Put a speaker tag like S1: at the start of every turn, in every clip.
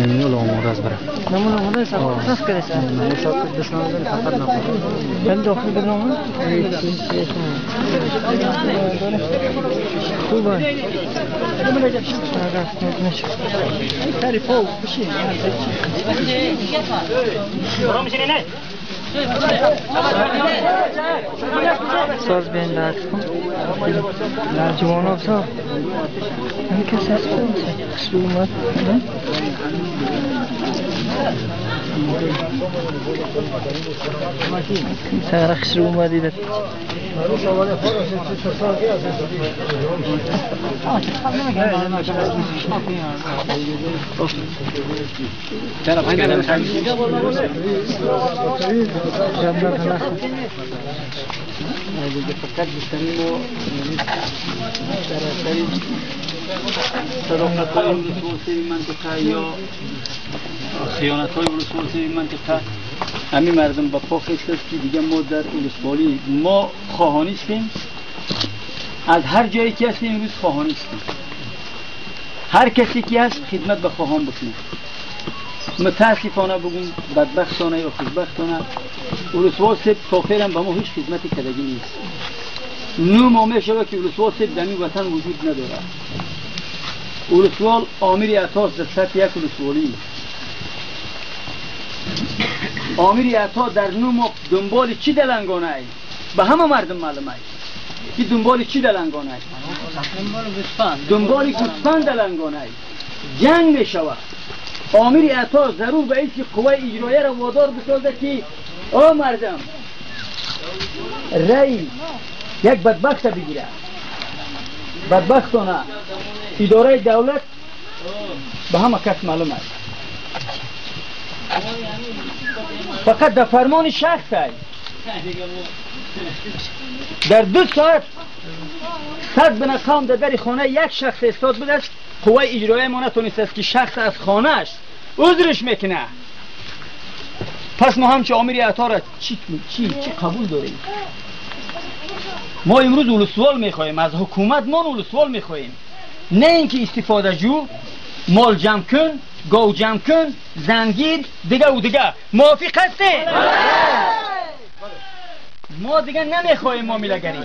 S1: نمی‌دونم آماده است برای.
S2: نمون آماده است. ساخت کردی.
S1: مسافر دستان داری فقط نبود.
S2: چند داخل برنامه؟ خوبه. تعریفو بشین. برام میشینی نه؟ ساز بین درد کن. در جوان افزار. این که ساز کنه. سلامت. سرخ شروع اومدی داد.
S3: خیانت‌های ولسوالی منطقه همین مردم با پا خیست که دیگه ما در ولسوالی ما خواهانی هستیم. از هر جایی که هستیم امروز خواهانی هستیم. هر کسی که هست خدمت به خواهان بکنه. متاسفانه بگم بدبختانه یا خوشبختانه ولسوال سب تا فعلا به ما هیچ خدمتی کردگی نیست. نو ما میشه که ولسوال سب در این وطن وجود نداره. ولسوال آمیر عطاست در سطح یک ولسوالی. آمیر عطا در نو ما دنبال چی دلنگانه ای؟ به همه مردم معلومه ای که دنبال چی دلنگانه ای؟ دنبال گوسفند دلنگانه ای. جنگ میشود. آمیر عطا ضرور به اینکه قوه اجرایه را وادار بسازه که او مردم رای یک بدبخت بگیره. بدبختانه اداره دولت به همه کس معلوم است. فقط در فرمان شخص است. در 2 ساعت 100 بنا قوم در خانه یک شخص استاد بوده است. قوه اجرایه ما نتونست است که شخص از خانهش عذرش میکنه. پس ما همچه آمیر عطا را چی قبول داریم؟ ما امروز ولسوال میخواهیم، از حکومت ما ولسوال میخواهیم، نه اینکه استفاده جو، مال جمع کن، گاو جمع کن، زنگیر دیگه و دیگه. موافق هستی؟ ما دیگه نمیخواهیم معامله‌گری.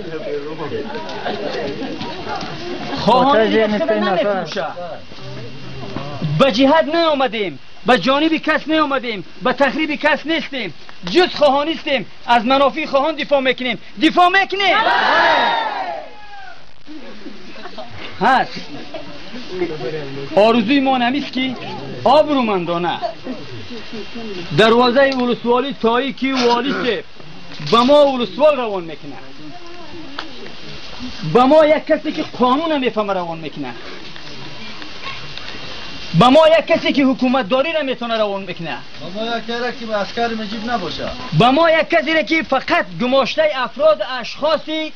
S3: خواهان دیگه نمیفروشه. به جهاد نیامدیم، به جانب کس نیامدیم، به تخریب کس نیستیم، جز خواهان نیستیم. از منافع خواهان دفاع میکنیم. دفاع میکنیم. هست آرزوی ما نمیست که آبرومندانه دروازه ولسوالی تایی که والی سه به ما ولسوال روان میکنه، به ما یک کسی که قانون نمیفهمه روان میکنه، به ما یک کسی که حکومت داری را میتونه روان بکنه،
S4: به ما یک کسی که عسکر مجیب نباشه،
S3: به ما یک کسی را که فقط گماشته افراد اشخاصی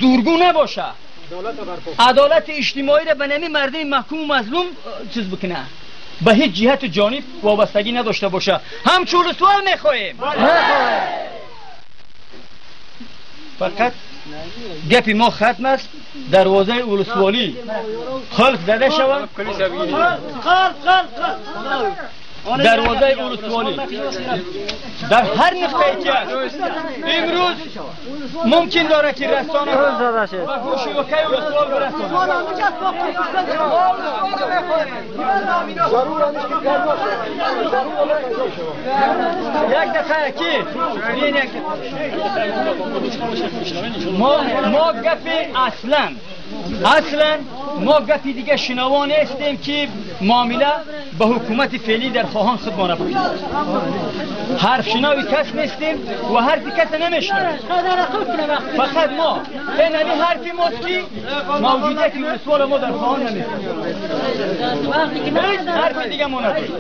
S3: زورگو نباشه، عدالت اجتماعی را به نمی مردم محکوم و مظلوم چیز بکنه، به هیچ جهت جانب وابستگی نداشته باشه. همچون ولسوال میخواهیم. فقط گپی ما ختم است. دروازه ولسوالی خلق زده شود. دروازه ولسوالی در هر نقطه‌ای که امروز ممکن داره که رسانه و گوشی و کی ولسوال برسانه. یک دقیقه کی ما گپی اصلا ما گپی دیگه شنوا نیستیم که معامله به حکومت فعلی در خواهان خود ما نبود. حرف شنوی کس نیستیم و حرفی کس نمیشنویم. فقط ما این حرفی ماست که موجودیت ولسوال ما در خواهان نمیست. حرف دیگه ما نداریم.